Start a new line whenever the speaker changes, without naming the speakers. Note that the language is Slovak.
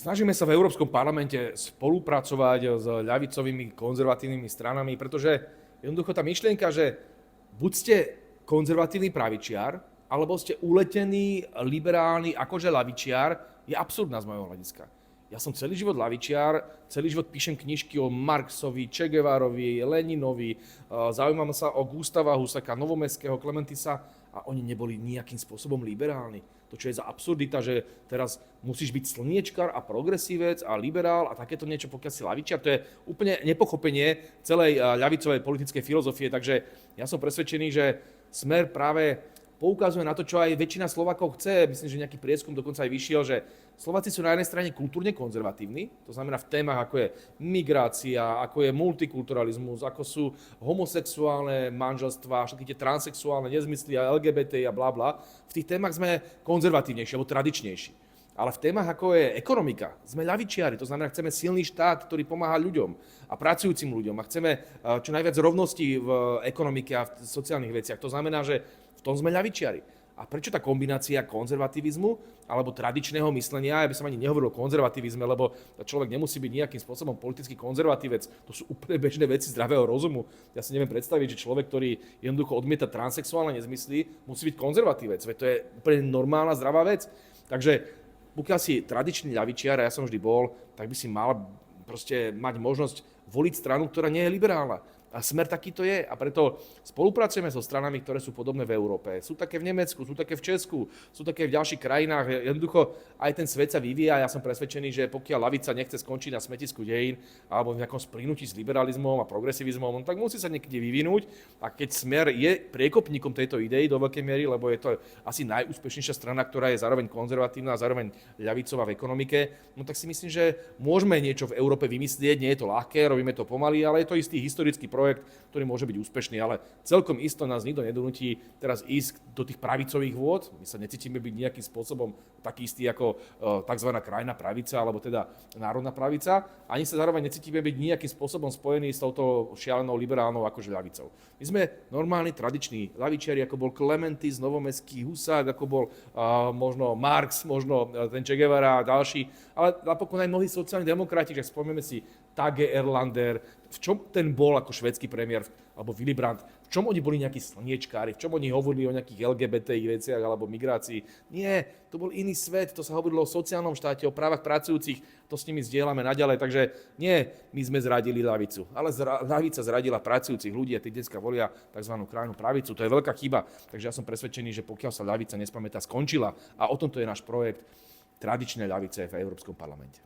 Snažíme sa v Európskom parlamente spolupracovať s ľavicovými konzervatívnymi stranami, pretože jednoducho tá myšlienka, že buď ste konzervatívny pravičiar, alebo ste uletený, liberálny, akože lavičiar, je absurdná z môjho hľadiska. Ja som celý život lavičiar, celý život píšem knižky o Marxovi, Che Guevarovi, Leninovi, zaujímam sa o Gustava Husaka, Novomestského, Klementisa a oni neboli nejakým spôsobom liberálni. To, čo je za absurdita, že teraz musíš byť slniečkar a progresívec a liberál a takéto niečo, pokiaľ si lavičiar, to je úplne nepochopenie celej ľavicovej politickej filozofie. Takže ja som presvedčený, že Smer práve poukazuje na to, čo aj väčšina Slovákov chce. Myslím, že nejaký prieskum dokonca aj vyšiel, že Slováci sú na jednej strane kultúrne konzervatívni, to znamená v témach, ako je migrácia, ako je multikulturalizmus, ako sú homosexuálne manželstvá, všetky tie transsexuálne nezmysly a LGBT a bla bla. V tých témach sme konzervatívnejší alebo tradičnejší. Ale v témach, ako je ekonomika, sme ľavičiari, to znamená, chceme silný štát, ktorý pomáha ľuďom a pracujúcim ľuďom a chceme čo najviac rovnosti v ekonomike a v sociálnych veciach. To znamená, že v tom sme ľavičiari. A prečo tá kombinácia konzervativizmu alebo tradičného myslenia, ja by som ani nehovoril o konzervativizme, lebo človek nemusí byť nejakým spôsobom politický konzervatívec, to sú úplne bežné veci zdravého rozumu. Ja si neviem predstaviť, že človek, ktorý jednoducho odmieta transsexuálne nezmysly, musí byť konzervatívec, veď to je úplne normálna zdravá vec. Takže pokiaľ si tradičný ľavičiar, a ja som vždy bol, tak by si mal proste mať možnosť voliť stranu, ktorá nie je liberálna. A Smer takýto je a preto spolupracujeme so stranami, ktoré sú podobné v Európe. Sú také v Nemecku, sú také v Česku, sú také v ďalších krajinách. Jednoducho aj ten svet sa vyvíja. Ja som presvedčený, že pokiaľ ľavica nechce skončiť na smetisku dejín alebo v nejakom splynutí s liberalizmom a progresivizmom, tak musí sa niekde vyvinúť. A keď Smer je priekopníkom tejto idei do veľkej miery, lebo je to asi najúspešnejšia strana, ktorá je zároveň konzervatívna a zároveň ľavicová v ekonomike, no tak si myslím, že môžeme niečo v Európe vymyslieť. Nie je to ľahké, robíme to pomaly, ale je to istý historický projekt, ktorý môže byť úspešný, ale celkom isto nás nikto nedonúti teraz ísť do tých pravicových vôd. My sa necítime byť nejakým spôsobom taký istý ako tzv. Krajná pravica, alebo teda národná pravica. Ani sa zároveň necítime byť nejakým spôsobom spojení s touto šialenou liberálnou akože ľavicou. My sme normálni, tradiční ľavičiari, ako bol Klementis, Novomestský, Husák, ako bol možno Marx, možno ten Che Guevara a ďalší, ale napokon aj mnohí sociálni demokrati, že spomíname si Tage Erlander, v čom ten bol ako švédsky premiér, alebo Willy Brandt, v čom oni boli nejakí slniečkári, v čom oni hovorili o nejakých LGBTI veciach alebo migrácii. Nie, to bol iný svet, to sa hovorilo o sociálnom štáte, o právach pracujúcich, to s nimi zdieľame naďalej, takže nie, my sme zradili ľavicu, ale ľavica zradila pracujúcich ľudí a tí dneska volia tzv. Krajnú pravicu, to je veľká chyba, takže ja som presvedčený, že pokiaľ sa ľavica nespamätá, skončila a o tomto je náš projekt tradičnej ľavice v Európskom parlamente.